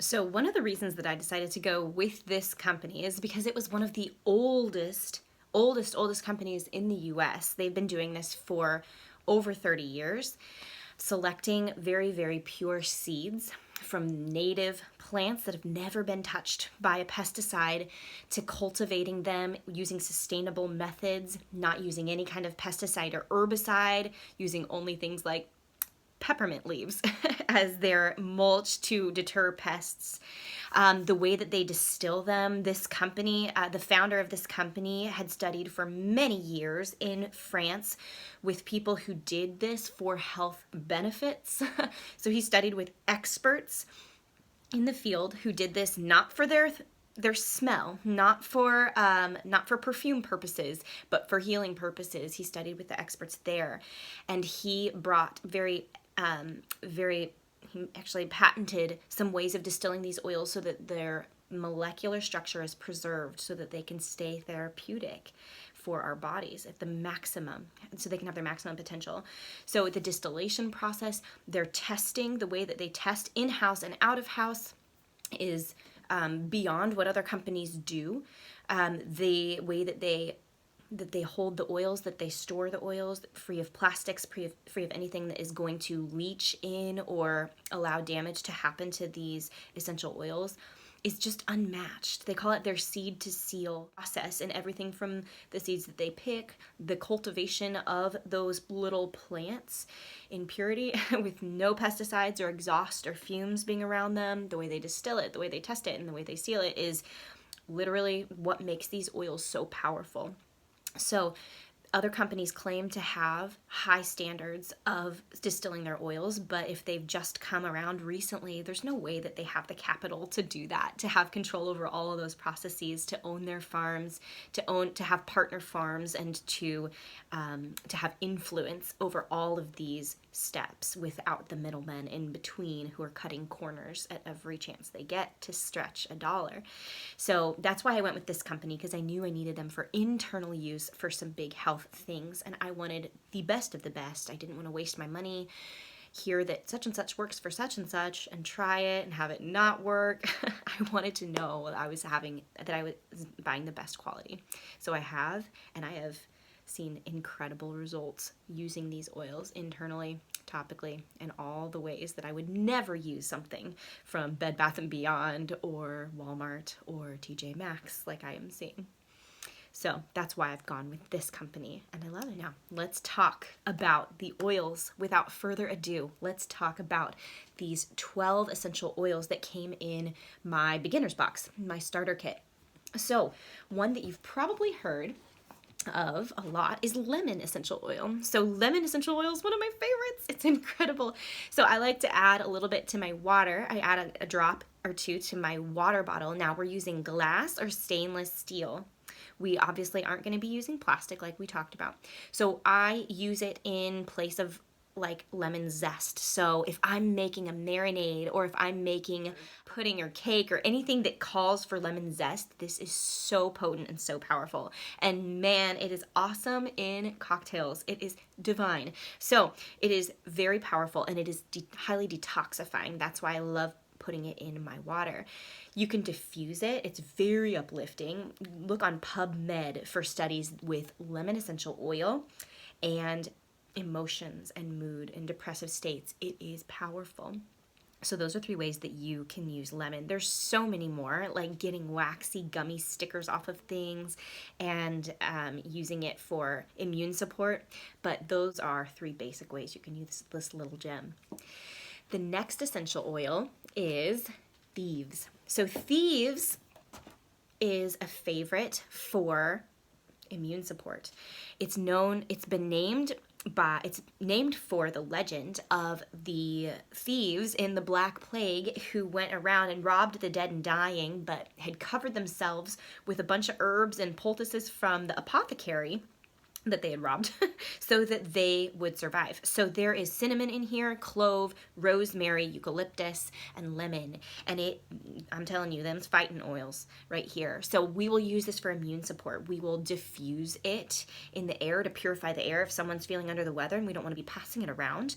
So one of the reasons that I decided to go with this company is because it was one of the oldest companies in the US. They've been doing this for over 30 years, selecting very, very pure seeds from native plants that have never been touched by a pesticide to cultivating them using sustainable methods, not using any kind of pesticide or herbicide, using only things like peppermint leaves as their mulch to deter pests. The way that they distill them, this company, the founder of this company had studied for many years in France with people who did this for health benefits. So he studied with experts in the field who did this not for their smell, not for perfume purposes, but for healing purposes. He studied with the experts there, and he brought he actually patented some ways of distilling these oils so that their molecular structure is preserved so that they can stay therapeutic for our bodies at the maximum, so they can have their maximum potential. So the distillation process, their testing, the way that they test in-house and out-of-house is beyond what other companies do. The way that they hold the oils, that they store the oils free of plastics, free of anything that is going to leach in or allow damage to happen to these essential oils, is just unmatched. They call it their seed to seal process, and everything from the seeds that they pick, the cultivation of those little plants in purity with no pesticides or exhaust or fumes being around them, the way they distill it, the way they test it, and the way they seal it is literally what makes these oils so powerful. So other companies claim to have high standards of distilling their oils, but if they've just come around recently, there's no way that they have the capital to do that, to have control over all of those processes, to own their farms, to have partner farms, and to have influence over all of these steps without the middlemen in between who are cutting corners at every chance they get to stretch a dollar. So that's why I went with this company, because I knew I needed them for internal use for some big health things, and I wanted the best of the best. I didn't want to waste my money, hear that such and such works for such and such, and try it and have it not work. I wanted to know that I was buying the best quality. So I have seen incredible results using these oils internally, topically, and all the ways that I would never use something from Bed Bath & Beyond or Walmart or TJ Maxx like I am seeing. So that's why I've gone with this company, and I love it. Now, let's talk about the oils without further ado. Let's talk about these 12 essential oils that came in my beginner's box, my starter kit. So one that you've probably heard of a lot is lemon essential oil. So lemon essential oil is one of my favorites. It's incredible. So I like to add a little bit to my water. I add a drop or two to my water bottle. Now we're using glass or stainless steel. We obviously aren't going to be using plastic like we talked about. So I use it in place of like lemon zest. So if I'm making a marinade, or if I'm making pudding or cake or anything that calls for lemon zest, this is so potent and so powerful. And man, it is awesome in cocktails. It is divine. So it is very powerful, and it is highly detoxifying. That's why I love putting it in my water. You can diffuse it. It's very uplifting. Look on PubMed for studies with lemon essential oil and emotions and mood and depressive states. It is powerful. So those are 3 ways that you can use lemon. There's so many more, like getting waxy gummy stickers off of things and using it for immune support. But those are 3 basic ways you can use this little gem. The next essential oil is thieves. So thieves is a favorite for immune support. It's named for the legend of the thieves in the Black Plague who went around and robbed the dead and dying, but had covered themselves with a bunch of herbs and poultices from the apothecary that they had robbed so that they would survive. So there is cinnamon in here, clove, rosemary, eucalyptus, and lemon. And I'm telling you, them's fighting oils right here. So we will use this for immune support. We will diffuse it in the air to purify the air if someone's feeling under the weather and we don't want to be passing it around.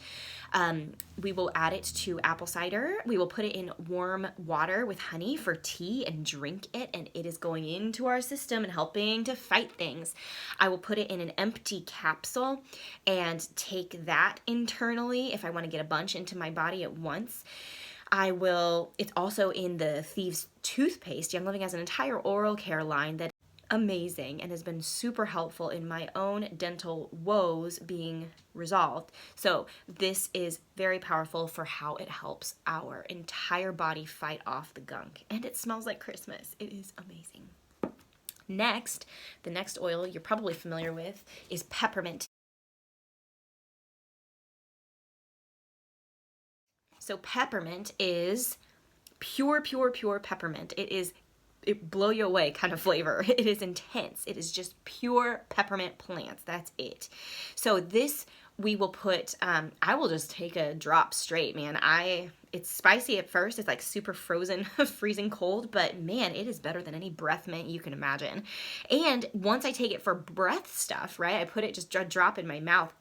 We will add it to apple cider. We will put it in warm water with honey for tea and drink it, and it is going into our system and helping to fight things. I will put it in an empty capsule and take that internally if I want to get a bunch into my body at once. It's also in the Thieves toothpaste. Young Living has an entire oral care line that amazing and has been super helpful in my own dental woes being resolved. So this is very powerful for how it helps our entire body fight off the gunk. And it smells like Christmas. It is amazing. Next, the next oil you're probably familiar with is peppermint. So peppermint is pure peppermint. It blow you away kind of flavor. It is intense. It is just pure peppermint plants. That's it. So this we will put, I will just take a drop straight, man. It's spicy at first. It's like super frozen, freezing cold, but man, it is better than any breath mint you can imagine. And once I take it for breath stuff, right, I put it just a drop in my mouth.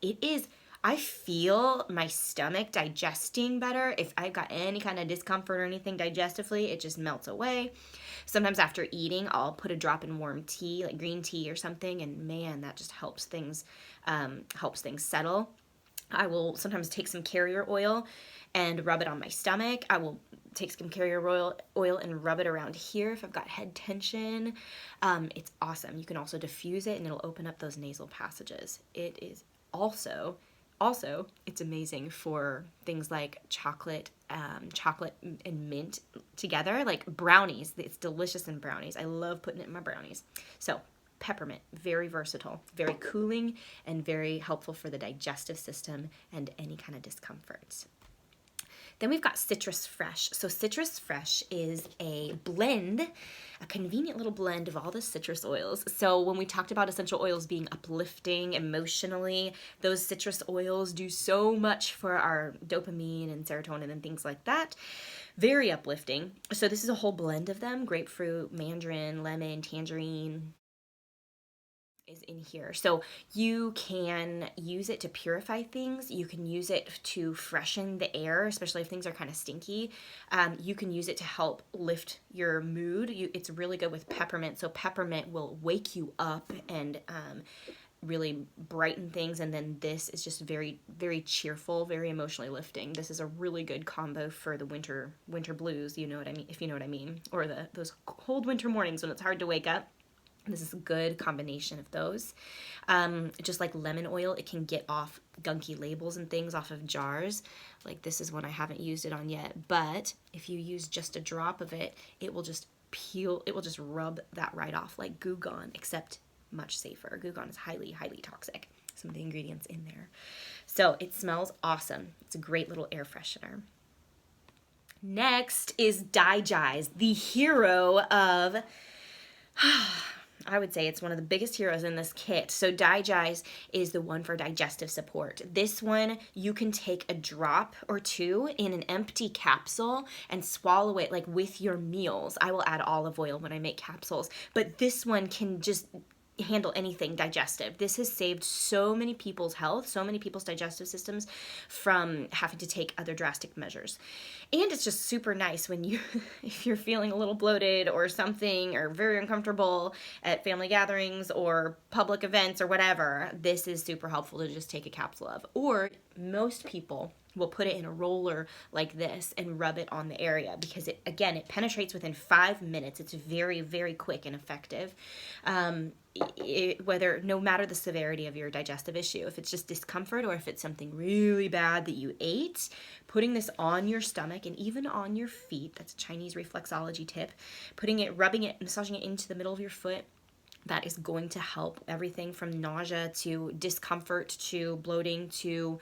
I feel my stomach digesting better. If I've got any kind of discomfort or anything digestively, it just melts away. Sometimes after eating, I'll put a drop in warm tea, like green tea or something, and man, that just helps things settle. I will sometimes take some carrier oil and rub it on my stomach. I will take some carrier oil and rub it around here if I've got head tension. It's awesome. You can also diffuse it and it'll open up those nasal passages. It is also, it's amazing for things like chocolate and mint together, like brownies. It's delicious in brownies. I love putting it in my brownies. So peppermint, very versatile, very cooling, and very helpful for the digestive system and any kind of discomforts. Then we've got Citrus Fresh. So Citrus Fresh is a blend, a convenient little blend of all the citrus oils. So when we talked about essential oils being uplifting emotionally, those citrus oils do so much for our dopamine and serotonin and things like that. Very uplifting. So this is a whole blend of them: grapefruit, mandarin, lemon, tangerine, is in here. So you can use it to purify things. You can use it to freshen the air, especially if things are kind of stinky. You can use it to help lift your mood. It's really good with peppermint. So peppermint will wake you up and really brighten things. And then this is just very, very cheerful, very emotionally lifting. This is a really good combo for the winter blues. You know what I mean? If you know what I mean, or those cold winter mornings when it's hard to wake up. This is a good combination of those. Just like lemon oil, it can get off gunky labels and things off of jars. Like this is one I haven't used it on yet, but if you use just a drop of it, it will just rub that right off, like Goo Gone, except much safer. Goo Gone is highly, highly toxic. Some of the ingredients in there. So it smells awesome. It's a great little air freshener. Next is Digize, the hero of... I would say it's one of the biggest heroes in this kit. So Digize is the one for digestive support. This one, you can take a drop or two in an empty capsule and swallow it like with your meals. I will add olive oil when I make capsules, but this one can just handle anything digestive. This has saved so many people's health, so many people's digestive systems from having to take other drastic measures. And it's just super nice when if you're feeling a little bloated or something, or very uncomfortable at family gatherings or public events or whatever, this is super helpful to just take a capsule of. Or most people will put it in a roller like this and rub it on the area because it penetrates within 5 minutes. It's very, very quick and effective. No matter the severity of your digestive issue, if it's just discomfort or if it's something really bad that you ate, putting this on your stomach and even on your feet, that's a Chinese reflexology tip, rubbing it, massaging it into the middle of your foot, that is going to help everything from nausea to discomfort to bloating to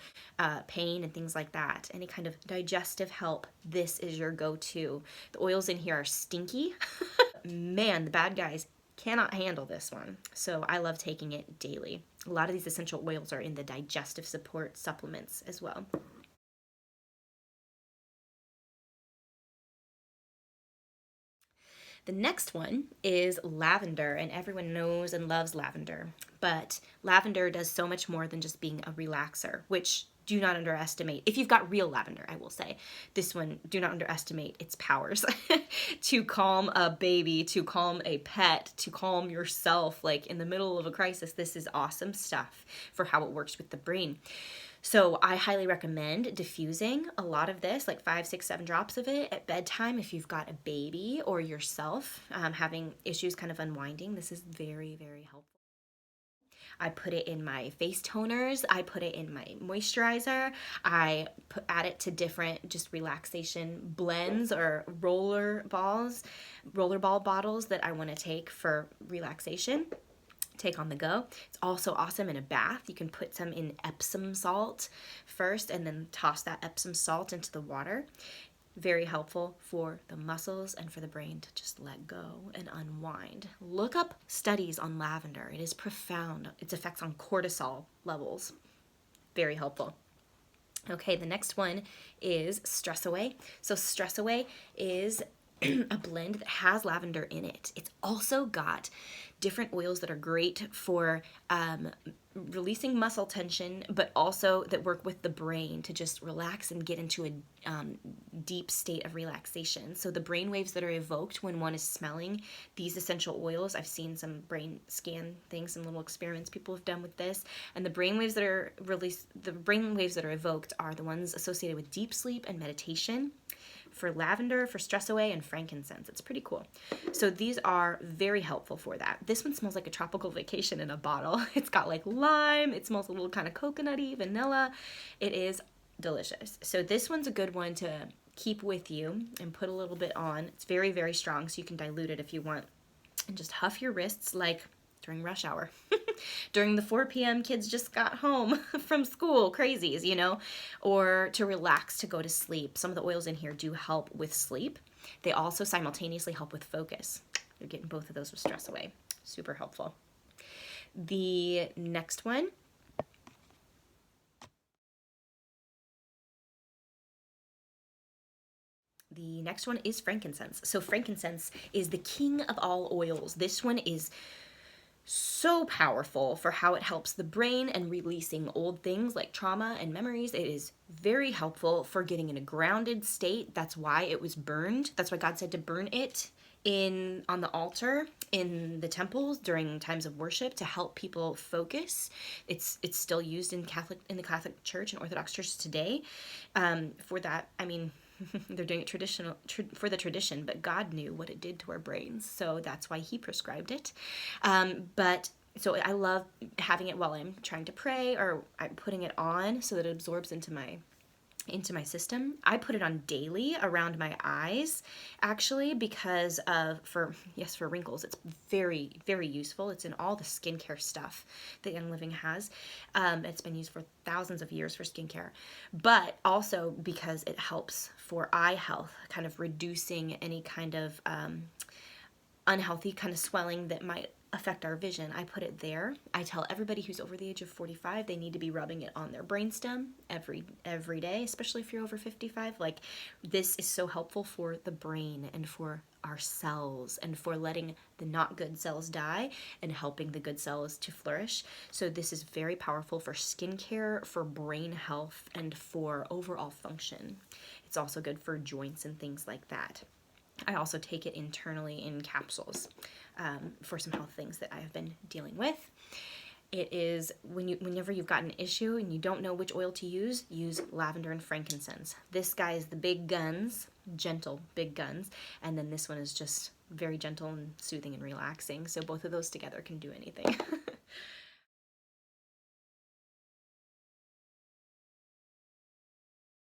pain and things like that. Any kind of digestive help, this is your go-to. The oils in here are stinky. Man, the bad guys cannot handle this one. So I love taking it daily. A lot of these essential oils are in the digestive support supplements as well. The next one is lavender, and everyone knows and loves lavender. But lavender does so much more than just being a relaxer, which do not underestimate. If you've got real lavender, I will say, this one, do not underestimate its powers to calm a baby, to calm a pet, to calm yourself, like in the middle of a crisis. This is awesome stuff for how it works with the brain. So I highly recommend diffusing a lot of this, like 5, 6, 7 drops of it at bedtime if you've got a baby or yourself having issues kind of unwinding. This is very, very helpful. I put it in my face toners. I put it in my moisturizer. Add it to different just relaxation blends or roller ball bottles that I want to take for relaxation. Take on the go. It's also awesome in a bath. You can put some in Epsom salt first and then toss that Epsom salt into the water. Very helpful for the muscles and for the brain to just let go and unwind. Look up studies on lavender. It is profound. Its effects on cortisol levels. Very helpful. Okay, the next one is Stress Away. So Stress Away is a blend that has lavender in it. It's also got different oils that are great for releasing muscle tension, but also that work with the brain to just relax and get into a deep state of relaxation. So the brain waves that are evoked when one is smelling these essential oils, I've seen some brain scan things and little experiments people have done with this, and the brain waves that are released, the brain waves that are evoked are the ones associated with deep sleep and meditation. For lavender, for Stress Away, and frankincense. It's pretty cool. So these are very helpful for that. This one smells like a tropical vacation in a bottle. It's got like lime. It smells a little kind of coconutty, vanilla. It is delicious. So this one's a good one to keep with you and put a little bit on. It's very, very strong, so you can dilute it if you want. And just huff your wrists like during rush hour. During the 4 p.m. kids just got home from school, crazies, you know, or to relax, to go to sleep. Some of the oils in here do help with sleep. They also simultaneously help with focus. You're getting both of those with Stress Away. Super helpful. The next one is frankincense. So frankincense is the king of all oils. This one is so powerful for how it helps the brain and releasing old things like trauma and memories. It is very helpful for getting in a grounded state. That's why it was burned. That's why God said to burn it on the altar in the temples during times of worship to help people focus. It's still used in the Catholic Church and Orthodox churches today. For that, I mean, they're doing it for the tradition, but God knew what it did to our brains, so that's why he prescribed it. So I love having it while I'm trying to pray, or I'm putting it on so that it absorbs into my system. I put it on daily around my eyes, actually, because for wrinkles. It's very, very useful. It's in all the skincare stuff that Young Living has. It's been used for thousands of years for skincare, but also because it helps for eye health, kind of reducing any kind of unhealthy kind of swelling that might affect our vision. I put it there. I tell everybody who's over the age of 45 they need to be rubbing it on their brainstem every day, especially if you're over 55. Like, this is so helpful for the brain and for our cells and for letting the not good cells die and helping the good cells to flourish. So this is very powerful for skincare, for brain health, and for overall function. It's also good for joints and things like that. I also take it internally in capsules for some health things that I have been dealing with. It is whenever you've got an issue and you don't know which oil to use lavender and frankincense. This guy is the big guns, gentle big guns, and then this one is just very gentle and soothing and relaxing. So both of those together can do anything.